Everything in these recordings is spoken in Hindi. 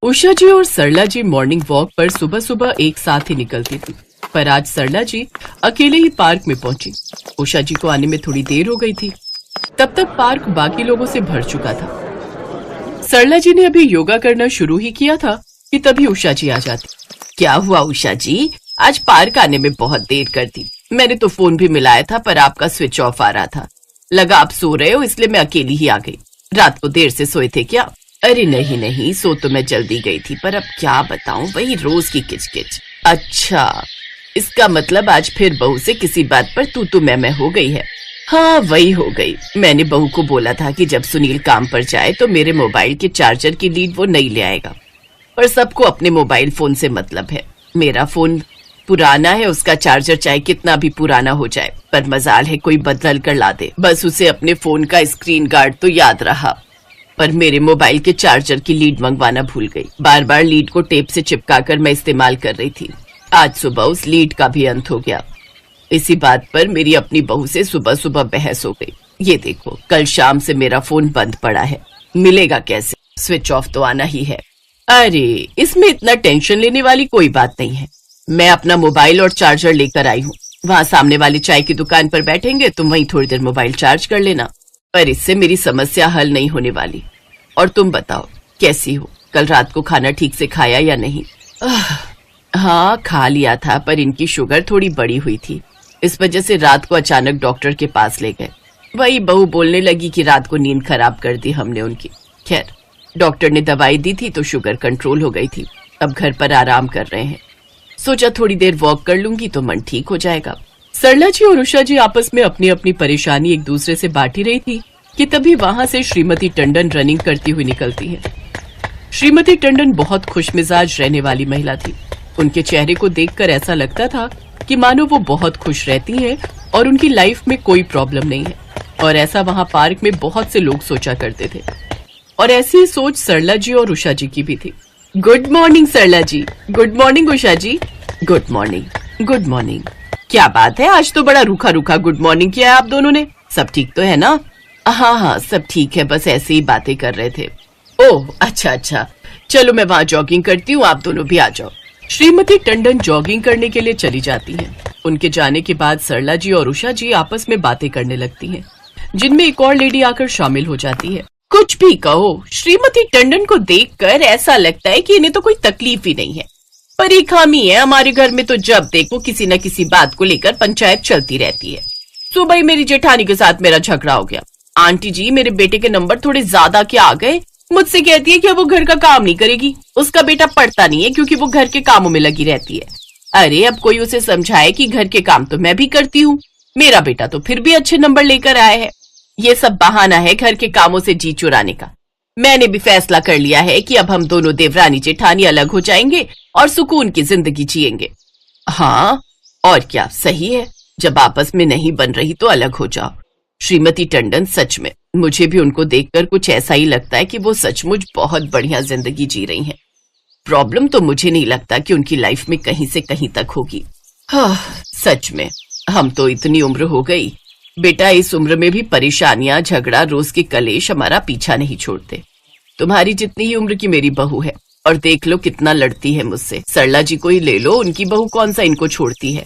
उषा जी और सरला जी मॉर्निंग वॉक पर सुबह सुबह एक साथ ही निकलती थी, पर आज सरला जी अकेले ही पार्क में पहुंची। उषा जी को आने में थोड़ी देर हो गई थी। तब तक पार्क बाकी लोगों से भर चुका था। सरला जी ने अभी योगा करना शुरू ही किया था कि तभी उषा जी आ जाती। क्या हुआ उषा जी, आज पार्क आने में बहुत देर कर दी। मैंने तो फोन भी मिलाया था पर आपका स्विच ऑफ आ रहा था। लगा आप सो रहे हो इसलिए मैं अकेली ही आ गई। रात को देर से सोए थे क्या? अरे नहीं नहीं, सो तो मैं जल्दी गई थी, पर अब क्या बताऊं, वही रोज की किचकिच। अच्छा, इसका मतलब आज फिर बहू से किसी बात पर तू मैं हो गई है। हाँ वही हो गई। मैंने बहू को बोला था कि जब सुनील काम पर जाए तो मेरे मोबाइल के चार्जर की लीड वो नहीं ले आएगा, पर सबको अपने मोबाइल फोन से मतलब है। मेरा फोन पुराना है, उसका चार्जर चाहे कितना भी पुराना हो जाए, पर मजाल है कोई बदल कर ला दे। बस उसे अपने फोन का स्क्रीन गार्ड तो याद रहा, पर मेरे मोबाइल के चार्जर की लीड मंगवाना भूल गई। बार बार लीड को टेप से चिपकाकर मैं इस्तेमाल कर रही थी। आज सुबह उस लीड का भी अंत हो गया। इसी बात पर मेरी अपनी बहू से सुबह सुबह बहस हो गई। ये देखो, कल शाम से मेरा फोन बंद पड़ा है, मिलेगा कैसे? स्विच ऑफ तो आना ही है। अरे इसमें इतना टेंशन लेने वाली कोई बात नहीं है। मैं अपना मोबाइल और चार्जर लेकर आई हूँ। वहाँ सामने वाली चाय की दुकान पर बैठेंगे, तुम वहीं थोड़ी देर मोबाइल चार्ज कर लेना। पर इससे मेरी समस्या हल नहीं होने वाली। और तुम बताओ कैसी हो? कल रात को खाना ठीक से खाया या नहीं? हाँ खा लिया था, पर इनकी शुगर थोड़ी बढ़ी हुई थी, इस वजह से रात को अचानक डॉक्टर के पास ले गए। वही बहू बोलने लगी कि रात को नींद खराब कर दी हमने उनकी। खैर डॉक्टर ने दवाई दी थी तो शुगर कंट्रोल हो गई थी। अब घर पर आराम कर रहे हैं। सोचा थोड़ी देर वॉक कर लूंगी तो मन ठीक हो जाएगा। सरला जी और उषा जी आपस में अपनी अपनी परेशानी एक दूसरे से बांट ही रही थी कि तभी वहां से श्रीमती टंडन रनिंग करती हुई निकलती है। श्रीमती टंडन बहुत खुशमिजाज रहने वाली महिला थी। उनके चेहरे को देखकर ऐसा लगता था कि मानो वो बहुत खुश रहती हैं और उनकी लाइफ में कोई प्रॉब्लम नहीं है। और ऐसा वहां पार्क में बहुत से लोग सोचा करते थे, और ऐसी ही सोच सरला जी और उषा जी की भी थी। Good morning Sarla ji. Good morning Usha ji. Good morning. Good morning. क्या बात है, आज तो बड़ा रूखा रूखा गुड मॉर्निंग किया है आप दोनों ने। सब ठीक तो है ना? हाँ सब ठीक है, बस ऐसे ही बातें कर रहे थे। ओह अच्छा, चलो मैं वहाँ जॉगिंग करती हूँ, आप दोनों भी आ जाओ। श्रीमती टंडन जॉगिंग करने के लिए चली जाती हैं। उनके जाने के बाद सरला जी और उषा जी आपस में बातें करने लगती हैं, जिनमें एक और लेडी आकर शामिल हो जाती है। कुछ भी कहो, श्रीमती टंडन को देखकर ऐसा लगता है कि इन्हें तो कोई तकलीफ ही नहीं है, पर एक खामी है हमारे घर में, तो जब देखो किसी न किसी बात को लेकर पंचायत चलती रहती है। सुबह ही मेरी जेठानी के साथ मेरा झगड़ा हो गया। आंटी जी मेरे बेटे के नंबर थोड़े ज्यादा क्या आ गए। मुझसे कहती है कि वो घर का काम नहीं करेगी, उसका बेटा पढ़ता नहीं है क्योंकि वो घर के कामों में लगी रहती है। अरे अब कोई उसे समझाए कि घर के काम तो मैं भी करती हूँ, मेरा बेटा तो फिर भी अच्छे नंबर लेकर आया है। ये सब बहाना है घर के कामों से जी चुराने का। मैंने भी फैसला कर लिया है कि अब हम दोनों देवरानी जेठानी अलग हो जाएंगे और सुकून की जिंदगी जिएंगे। हाँ और क्या, सही है, जब आपस में नहीं बन रही तो अलग हो जाओ। श्रीमती टंडन सच में मुझे भी उनको देखकर कुछ ऐसा ही लगता है कि वो सचमुच बहुत बढ़िया जिंदगी जी रही हैं। प्रॉब्लम तो मुझे नहीं लगता कि उनकी लाइफ में कहीं से कहीं तक होगी। हाँ सच में, हम तो इतनी उम्र हो गई बेटा, इस उम्र में भी परेशानियां, झगड़ा, रोज के कलेश हमारा पीछा नहीं छोड़ते। तुम्हारी जितनी ही उम्र की मेरी बहू है, और देख लो कितना लड़ती है मुझसे। सरला जी को ही ले लो, उनकी बहू कौन सा इनको छोड़ती है।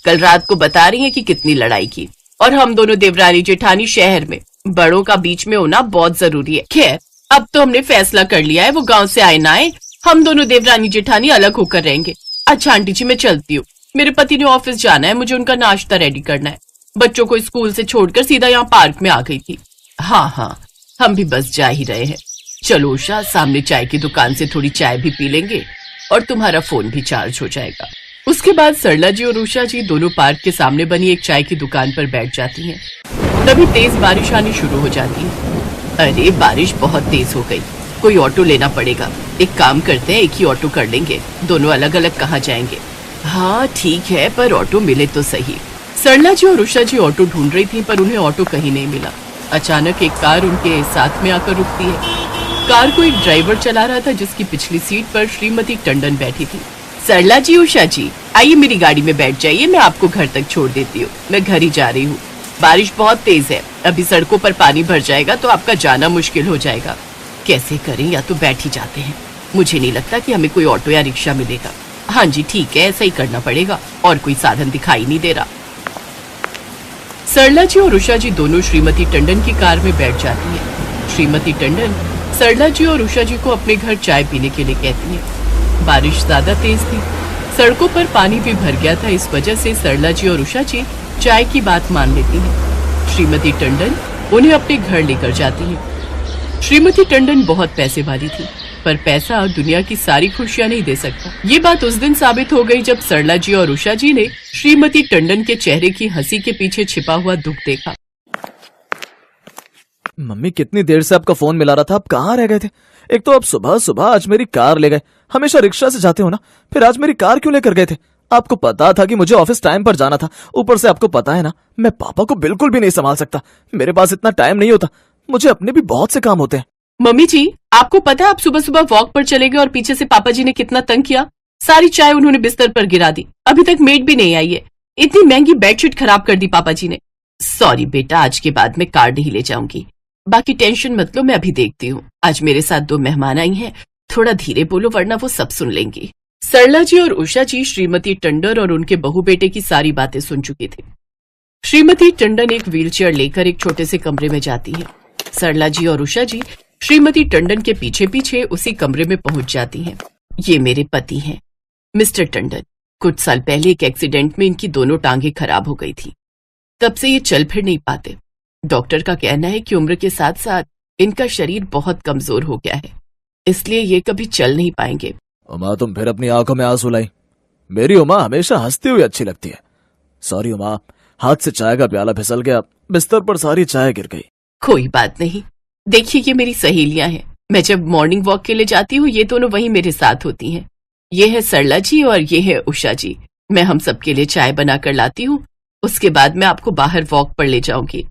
कल रात को बता रही है कि कितनी लड़ाई की। और हम दोनों देवरानी जेठानी शहर में, बड़ों का बीच में होना बहुत जरूरी है। खैर अब तो हमने फैसला कर लिया है, वो गांव से आए ना आए, हम दोनों देवरानी जेठानी अलग होकर रहेंगे। अच्छा आंटी जी मैं चलती हूँ, मेरे पति ने ऑफिस जाना है, मुझे उनका नाश्ता रेडी करना है। बच्चों को स्कूल से छोड़कर सीधा यहाँ पार्क में आ गई थी। हाँ हम भी बस जा ही रहे हैं। चलो उषा, सामने चाय की दुकान से थोड़ी चाय भी पी लेंगे और तुम्हारा फोन भी चार्ज हो जाएगा। उसके बाद सरला जी और उषा जी दोनों पार्क के सामने बनी एक चाय की दुकान पर बैठ जाती हैं। तभी तेज बारिश आनी शुरू हो जाती है। अरे बारिश बहुत तेज हो गई, कोई ऑटो लेना पड़ेगा। एक काम करते हैं, एक ही ऑटो कर लेंगे, दोनों अलग अलग कहाँ जाएंगे। हाँ ठीक है, पर ऑटो मिले तो सही। सरला जी और उषा जी ऑटो ढूंढ रही थी, पर उन्हें ऑटो कहीं नहीं मिला। अचानक एक कार उनके साथ में आकर रुकती है। कार को एक ड्राइवर चला रहा था, जिसकी पिछली सीट पर श्रीमती टंडन बैठी थी। सरला जी, उषा जी, आइए मेरी गाड़ी में बैठ जाइए, मैं आपको घर तक छोड़ देती हूँ। मैं घर ही जा रही हूँ, बारिश बहुत तेज है, अभी सड़कों पर पानी भर जाएगा तो आपका जाना मुश्किल हो जाएगा। कैसे करें, या तो बैठ ही जाते हैं। मुझे नहीं लगता कि हमें कोई ऑटो या रिक्शा मिलेगा। हाँ जी ठीक है, ऐसा ही करना पड़ेगा, और कोई साधन दिखाई नहीं दे रहा। सरला जी और उषा जी दोनों श्रीमती टंडन की कार में बैठ जाती हैं। श्रीमती टंडन सरला जी और उषा जी को अपने घर चाय पीने के लिए कहती हैं। बारिश ज्यादा तेज थी, सड़कों पर पानी भी भर गया था, इस वजह से सरला जी और उषा जी चाय की बात मान लेती हैं। श्रीमती टंडन उन्हें अपने घर लेकर जाती हैं। श्रीमती टंडन बहुत पैसे वाली थी, पर पैसा दुनिया की सारी खुशियां नहीं दे सकता। ये बात उस दिन साबित हो गई जब सरला जी और उषा जी ने श्रीमती टंडन के चेहरे की हंसी के पीछे छिपा हुआ दुख देखा। मम्मी कितनी देर से आपका फोन मिला रहा था, आप कहाँ रह गए थे? एक तो आप सुबह सुबह आज मेरी कार ले गए, हमेशा रिक्शा से जाते हो ना, फिर आज मेरी कार क्यों लेकर गए थे? आपको पता था कि मुझे ऑफिस टाइम पर जाना था, ऊपर से आपको पता है ना मैं पापा को बिल्कुल भी नहीं संभाल सकता, मेरे पास इतना टाइम नहीं होता, मुझे अपने भी बहुत से काम होते हैं। मम्मी जी आपको पता है आप सुबह सुबह वॉक पर चले गए और पीछे से पापा जी ने कितना तंग किया। सारी चाय उन्होंने बिस्तर पर गिरा दी, अभी तक मेड भी नहीं आई है। इतनी महंगी बेडशीट खराब कर दी पापा जी ने। सॉरी बेटा, आज के बाद मैं कार नहीं ले जाऊंगी। बाकी टेंशन मत लो, मैं अभी देखती हूँ। आज मेरे साथ 2 मेहमान आई हैं, थोड़ा धीरे बोलो वरना वो सब सुन लेंगी। सरला जी और उषा जी श्रीमती टंडन और उनके बहू बेटे की सारी बातें सुन चुकी थी। श्रीमती टंडन एक व्हीलचेयर लेकर एक छोटे से कमरे में जाती है। सरला जी और उषा जी श्रीमती टंडन के पीछे पीछे उसी कमरे में पहुंच जाती हैं। ये मेरे पति हैं, मिस्टर टंडन। कुछ साल पहले एक एक्सीडेंट में इनकी दोनों टांगें खराब हो गई थी, तब से ये चल फिर नहीं पाते। डॉक्टर का कहना है कि उम्र के साथ साथ इनका शरीर बहुत कमजोर हो गया है, इसलिए ये कभी चल नहीं पाएंगे। उमा तुम फिर अपनी आंखों में आंसू लाई। मेरी उमा हमेशा हंसती हुई अच्छी लगती है। सॉरी उमा, हाथ से चाय का प्याला फिसल गया, बिस्तर पर सारी चाय गिर गई। कोई बात नहीं, देखिए ये मेरी सहेलियां हैं, मैं जब मॉर्निंग वॉक के लिए जाती हूँ ये दोनों वहीं मेरे साथ होती हैं। ये है सरला जी और ये है उषा जी। मैं हम सबके लिए चाय बनाकर लाती हूँ, उसके बाद मैं आपको बाहर वॉक पर ले जाऊंगी।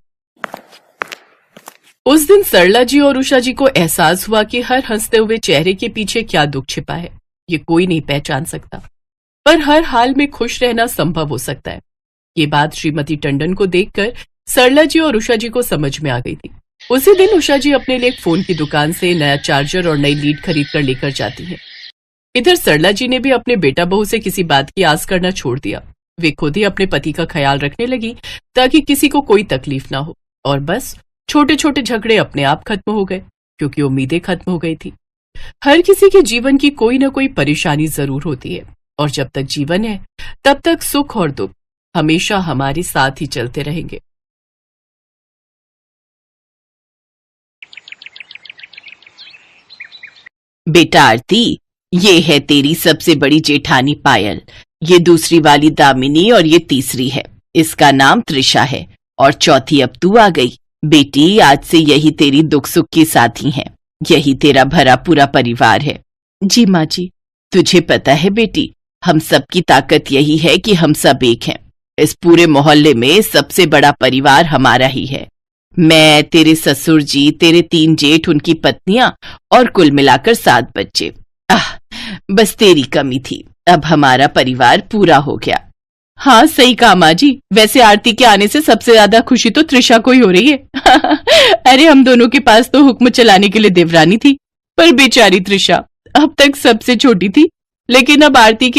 उस दिन सरला जी और उषा जी को एहसास हुआ कि हर हंसते हुए चेहरे के पीछे क्या दुख छिपा है, ये कोई नहीं पहचान सकता, पर हर हाल में खुश रहना संभव हो सकता है। ये बात श्रीमती टंडन को देखकर सरला जी और उषा जी को समझ में आ गई थी। उसी दिन उषा जी अपने लिए एक फोन की दुकान से नया चार्जर और नई लीड खरीद कर लेकर जाती है। इधर सरला जी ने भी अपने बेटा बहू से किसी बात की आस करना छोड़ दिया। वे खुद ही अपने पति का ख्याल रखने लगी ताकि किसी को कोई तकलीफ ना हो, और बस छोटे छोटे झगड़े अपने आप खत्म हो गए, क्योंकि उम्मीदें खत्म हो गई थी। हर किसी के जीवन की कोई ना कोई परेशानी जरूर होती है, और जब तक जीवन है तब तक सुख और दुख हमेशा हमारे साथ ही चलते रहेंगे। बेटा आरती, ये है तेरी सबसे बड़ी जेठानी पायल, ये दूसरी वाली दामिनी और ये तीसरी है, इसका नाम त्रिशा है, और चौथी अब तू आ गई। बेटी आज से यही तेरी दुख सुख की साथी हैं, यही तेरा भरा पूरा परिवार है। जी माँ जी, तुझे पता है बेटी, हम सबकी ताकत यही है कि हम सब एक हैं। इस पूरे मोहल्ले में सबसे बड़ा परिवार हमारा ही है। मैं, तेरे ससुर जी, तेरे 3 जेठ, उनकी पत्नियां और कुल मिलाकर 7 बच्चे। बस तेरी कमी थी, अब हमारा परिवार पूरा हो गया। हाँ सही कहा माँ जी, वैसे आरती के आने से सबसे ज्यादा खुशी तो त्रिशा को ही हो रही है। अरे हम दोनों के पास तो हुक्म चलाने के लिए देवरानी थी, पर बेचारी त्रिशा अब तक सबसे छोटी थी, लेकिन अब आरती के